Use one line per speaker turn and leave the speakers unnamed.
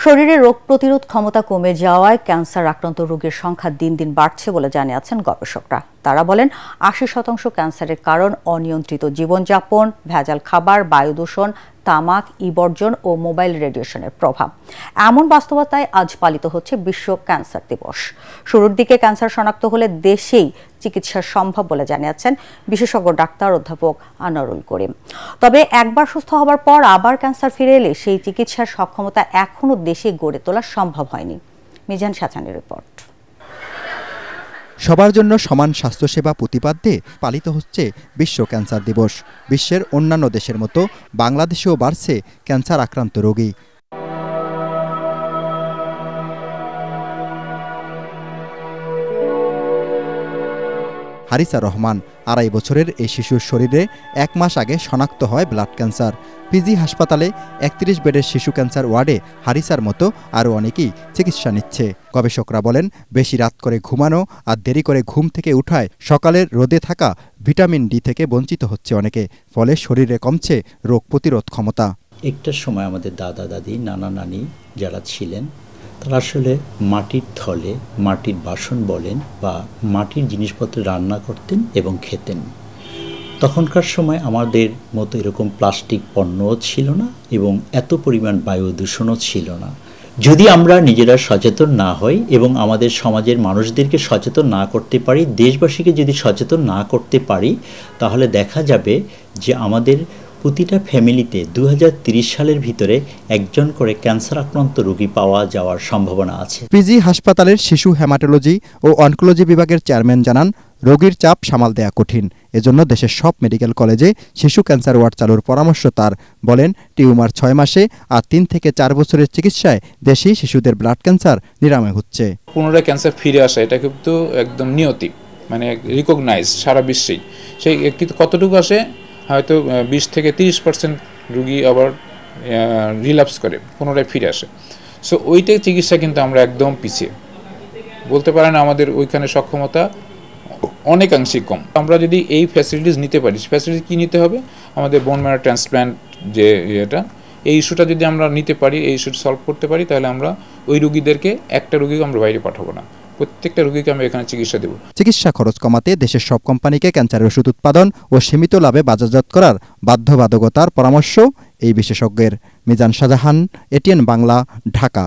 শরীরে রোগ প্রতিরোধ ক্ষমতা কমে যাওয়ায় ক্যান্সার আক্রান্ত রোগীর সংখ্যা দিন দিন বাড়ছে বলে জানিয়েছেন গবেষকরা। তারা বলেন ৮০% ক্যান্সারের কারণ অনিয়ন্ত্রিত জীবনযাপন, ভেজাল খাবার, বায়ু দূষণ, তামাক, বর্জন ও মোবাইল রেডিয়েশনের প্রভাব। এমন বাস্তবতায় আজ পালিত হচ্ছে বিশ্ব ক্যান্সার দিবস। শুরুর দিকে ক্যান্সার শনাক্ত হলে দেশেই চিকিৎসা সম্ভব বলে জানিয়েছেন বিশেষজ্ঞ ডাক্তার অধ্যাপক আনোয়ারুল করিম। তবে একবার সুস্থ হবার পর আবার ক্যান্সার ফিরে এলে সেই চিকিৎসার সক্ষমতা এখনও দেশে গড়ে তোলা সম্ভব হয়নি। মিজান সাচানের রিপোর্ট।
সবার জন্য সমান স্বাস্থ্যসেবা প্রতিপাদ্যে পালিত হচ্ছে বিশ্ব ক্যান্সার দিবস। বিশ্বের অন্যান্য দেশের মতো বাংলাদেশেও বাড়ছে ক্যান্সার আক্রান্ত রোগী। হারিসা রহমান ২.৫ বছরের এই শিশুর শরীরে ১ মাস আগে শনাক্ত হয় ব্লাড ক্যান্সার। পিজি হাসপাতালে ৩১ বেডের শিশু ক্যান্সার ওয়ার্ডে হারিসার মতো আরও অনেকেই চিকিৎসা নিচ্ছে। গবেষকরা বলেন, বেশি রাত করে ঘুমানো আর দেরি করে ঘুম থেকে উঠায় সকালের রোদে থাকা ভিটামিন ডি থেকে বঞ্চিত হচ্ছে অনেকে। ফলে শরীরে কমছে রোগ প্রতিরোধ ক্ষমতা।
একটা সময় আমাদের দাদা দাদি, নানা নানি যারা ছিলেন, তারা আসলে মাটির থলে, মাটির বাসন বলেন বা মাটির জিনিসপত্র রান্না করতেন এবং খেতেন। তখনকার সময় আমাদের মতো এরকম প্লাস্টিক পণ্যও ছিল না এবং এত পরিমাণ বায়ু দূষণও ছিল না। যদি আমরা নিজেরা সচেতন না হই এবং আমাদের সমাজের মানুষদেরকে সচেতন না করতে পারি, দেশবাসীকে যদি সচেতন না করতে পারি, তাহলে দেখা যাবে যে আমাদের প্রতিটা ফ্যামিলিতে ২০৩০ সালের ভিতরে একজন করে ক্যান্সার আক্রান্ত রোগী পাওয়া যাওয়ার সম্ভাবনা আছে।
পিজি হাসপাতালের শিশু হেমাটোলজি ও অনকোলজি বিভাগের চেয়ারম্যান জানান, রোগীর চাপ সামাল দেয়া কঠিন। এজন্য দেশের সব মেডিকেল কলেজে শিশু ক্যান্সার ওয়ার্ড চালুর পরামর্শ তার। বলেন, টিউমার ৬ মাসে আর ৩ থেকে ৪ বছরের চিকিৎসায় দেশি শিশুদের ব্লাড ক্যান্সার নিরাময় হচ্ছে।
পুনরায় ক্যান্সার ফিরে আসা এটা কিন্তু একদম নিয়তি, মানে রিকগনাইজ সারা বিশ্বেই। সেই কিন্তু কতটুকু আসে, হয়তো ২০ থেকে ৩০% রুগী আবার রিল্যাপস করে, পুনরায় ফিরে আসে। সো ওইটাই চিকিৎসা কিন্তু আমরা একদম পিছিয়ে, বলতে পারেন আমাদের ওইখানে সক্ষমতা অনেকাংশেই কম। আমরা যদি এই ফ্যাসিলিটিস নিতে পারি, ফ্যাসিলিটি কী নিতে হবে, আমাদের বোন ম্যারো ট্রান্সপ্ল্যান্ট যে এই ইস্যুটা যদি আমরা নিতে পারি, এই ইস্যুটা সলভ করতে পারি, তাহলে আমরা ওই রুগীদেরকে, একটা রুগীকে আমরা বাইরে পাঠাবো না, প্রত্যেকটা রোগীকে আমরা এখানে চিকিৎসা দেব।
চিকিৎসা খরচ কমাতে দেশের সব কোম্পানিকে ক্যান্সারের ওষুধ উৎপাদন ও সীমিত লাভে বাজারজাত করার বাধ্যবাধকতার পরামর্শ এই বিশেষজ্ঞের। মিজান শাহজাহান, এটিএন বাংলা, ঢাকা।